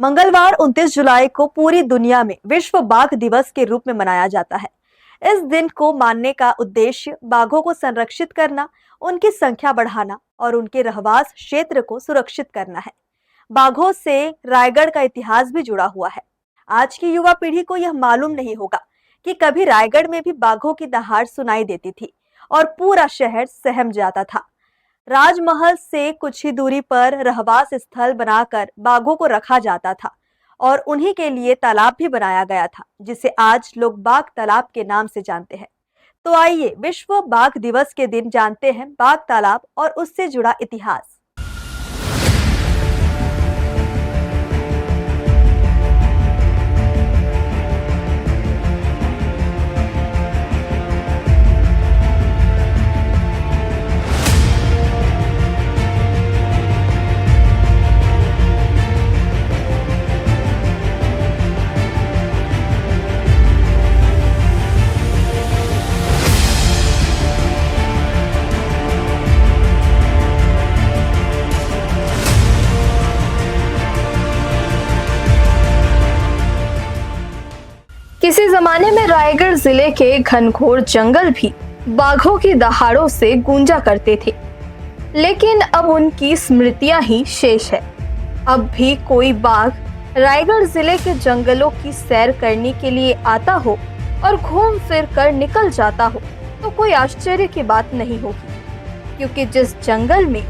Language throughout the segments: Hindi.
मंगलवार 29 जुलाई को पूरी दुनिया में विश्व बाघ दिवस के रूप में मनाया जाता है। इस दिन को मानने का उद्देश्य बाघों को संरक्षित करना, उनकी संख्या बढ़ाना और उनके रहवास क्षेत्र को सुरक्षित करना है। बाघों से रायगढ़ का इतिहास भी जुड़ा हुआ है। आज की युवा पीढ़ी को यह मालूम नहीं होगा कि कभी रायगढ़ में भी बाघों की दहाड़ सुनाई देती थी और पूरा शहर सहम जाता था। राजमहल से कुछ ही दूरी पर रहवास स्थल बनाकर बाघों को रखा जाता था और उन्हीं के लिए तालाब भी बनाया गया था, जिसे आज लोग बाघ तालाब के नाम से जानते हैं। तो आइए विश्व बाघ दिवस के दिन जानते हैं बाघ तालाब और उससे जुड़ा इतिहास। किसी जमाने में रायगढ़ जिले के घनघोर जंगल भी बाघों की दहाड़ों से गूंजा करते थे, लेकिन अब उनकी स्मृतियां ही शेष है। अब भी कोई बाघ रायगढ़ जिले के जंगलों की सैर करने के लिए आता हो और घूम फिर कर निकल जाता हो तो कोई आश्चर्य की बात नहीं होगी, क्योंकि जिस जंगल में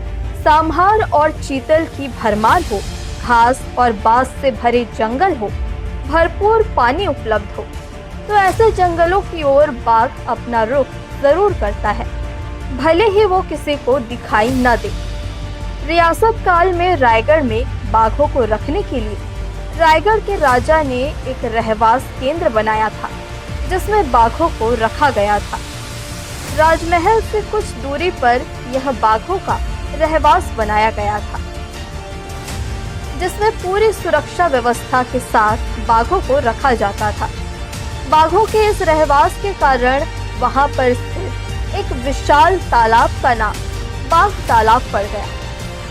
सांभर और चीतल की भरमार हो, घास और बांस से भरे जंगल हो, भरपूर पानी उपलब्ध हो, तो ऐसे जंगलों की ओर बाघ अपना रुख जरूर करता है, भले ही वो किसी को दिखाई न दे। रियासत काल में रायगढ़ में बाघों को रखने के लिए रायगढ़ के राजा ने एक रहवास केंद्र बनाया था, जिसमें बाघों को रखा गया था। राजमहल से कुछ दूरी पर यह बाघों का रहवास बनाया गया था, जिसमें पूरी सुरक्षा व्यवस्था के साथ बाघों को रखा जाता था। बाघों के इस रहवास के कारण वहां पर स्थित एक विशाल तालाब का नाम बाघ तालाब पड़ गया।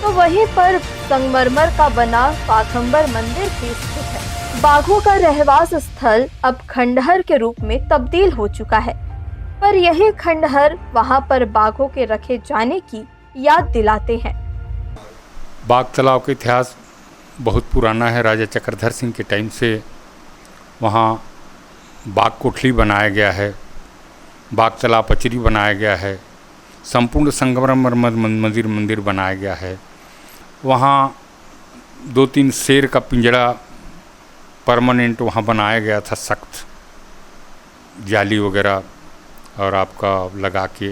तो वहीं पर संगमरमर का बना बाघंबर मंदिर भी स्थित है। बाघों का रहवास स्थल अब खंडहर के रूप में तब्दील हो चुका है, पर यही खंडहर वहां पर बाघों के रखे जाने की याद दिलाते हैं। बाघ तालाब का इतिहास बहुत पुराना है। राजा चक्रधर सिंह के टाइम से वहाँ बाघ कोठली बनाया गया है, बाघ तालाब पचरी बनाया गया है, संपूर्ण संगमरमर मंदिर बनाया गया है। वहाँ 2-3 शेर का पिंजरा परमानेंट वहाँ बनाया गया था, सख्त जाली वगैरह और आपका लगा के।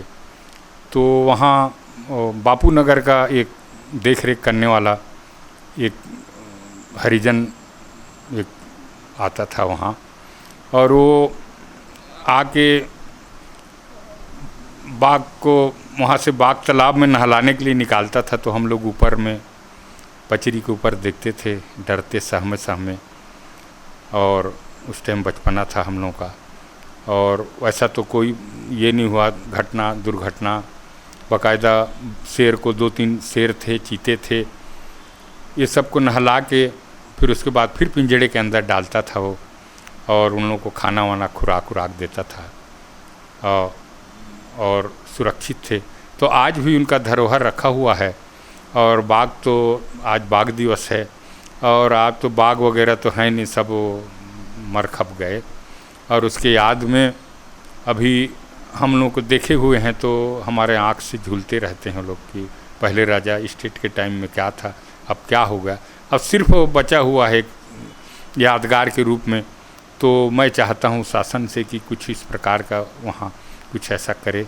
तो वहाँ बापू नगर का एक देख रेख करने वाला एक हरिजन एक आता था वहाँ, और वो आके बाघ को वहाँ से बाघ तालाब में नहलाने के लिए निकालता था। तो हम लोग ऊपर में पचरी के ऊपर देखते थे, डरते सहमे, और उस टाइम बचपना था हम लोगों का। और वैसा तो कोई ये नहीं हुआ घटना दुर्घटना। बाकायदा शेर को 2-3 शेर थे, चीते थे, ये सब को नहला के फिर उसके बाद फिर पिंजड़े के अंदर डालता था वो, और उन लोगों को खाना वाना खुराक देता था और सुरक्षित थे। तो आज भी उनका धरोहर रखा हुआ है। और बाघ तो आज बाघ दिवस है, और आज तो बाघ वगैरह तो है नहीं, सब मर खप गए। और उसके याद में अभी हम लोग को देखे हुए हैं तो हमारे आँख से झूलते रहते हैं लोग कि पहले राजा स्टेट के टाइम में क्या था, अब क्या हो गया। अब सिर्फ बचा हुआ है यादगार के रूप में। तो मैं चाहता हूँ शासन से कि कुछ इस प्रकार का वहाँ कुछ ऐसा करे,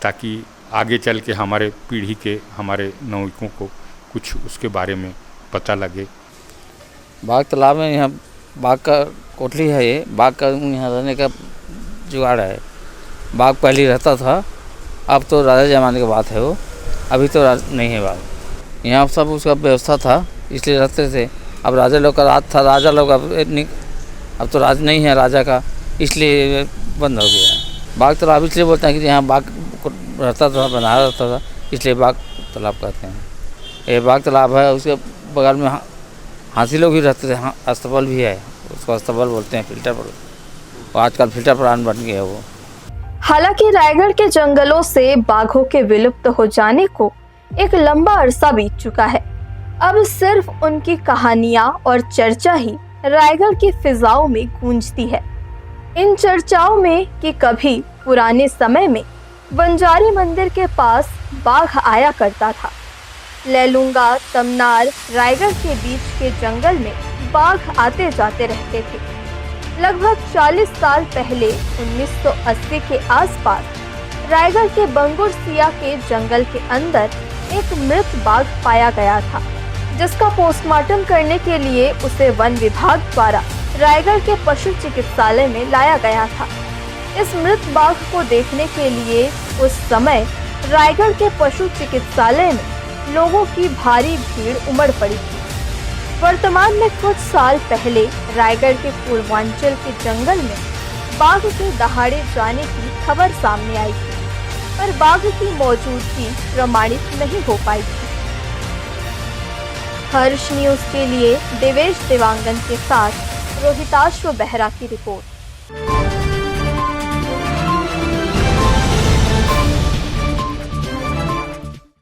ताकि आगे चल के हमारे पीढ़ी के हमारे नौजवानों को कुछ उसके बारे में पता लगे। बाघ तालाब में यहाँ बाघ का कोठली है, ये बाघ का यहाँ रहने का जुगाड़ है। बाघ पहले रहता था, अब तो राजा जमाने की बात है वो, अभी तो नहीं है बाघ। यहाँ सब उसका व्यवस्था था, इसलिए रहते थे। अब राजा लोग का राज था, राजा लोग अब तो राज नहीं है राजा का, इसलिए बंद हो गया। बाघ तालाब इसलिए बोलते हैं कि यहाँ बाघ रहता था, बना रहता था, इसलिए बाघ तालाब कहते हैं। ये बाघ तालाब है, उसके बगल में हाथी लोग भी रहते थे। हाँ, अस्तबल भी है, उसको अस्तबल बोलते हैं, फिल्टर पर। और आजकल फिल्टर प्राण बन गया वो। हालांकि रायगढ़ के जंगलों से बाघों के विलुप्त हो जाने को एक लंबा अरसा बीत चुका है। अब सिर्फ उनकी कहानियां और चर्चा ही रायगढ़ की फिजाओं में गूंजती है। इन चर्चाओं में कि कभी पुराने समय में बंजारी मंदिर के पास बाघ आया करता था। लैलूंगा, तमनार, रायगढ़ के बीच के जंगल में बाघ आते जाते रहते थे। लगभग 40 साल पहले 1980 के आसपास रायगढ़ के बंगुरसिया के जंगल के अंदर एक मृत बाघ पाया गया था, जिसका पोस्टमार्टम करने के लिए उसे वन विभाग द्वारा रायगढ़ के पशु चिकित्सालय में लाया गया था। इस मृत बाघ को देखने के लिए उस समय रायगढ़ के पशु चिकित्सालय में लोगों की भारी भीड़ उमड़ पड़ी थी। वर्तमान में कुछ साल पहले रायगढ़ के पूर्वांचल के जंगल में बाघ के दहाड़े जाने की खबर सामने आई थी, पर बाघ की मौजूदगी प्रमाणित नहीं हो पाई थी। हर्ष न्यूज के लिए देवेश देवांगन के साथ रोहिताश्व बेहरा की रिपोर्ट।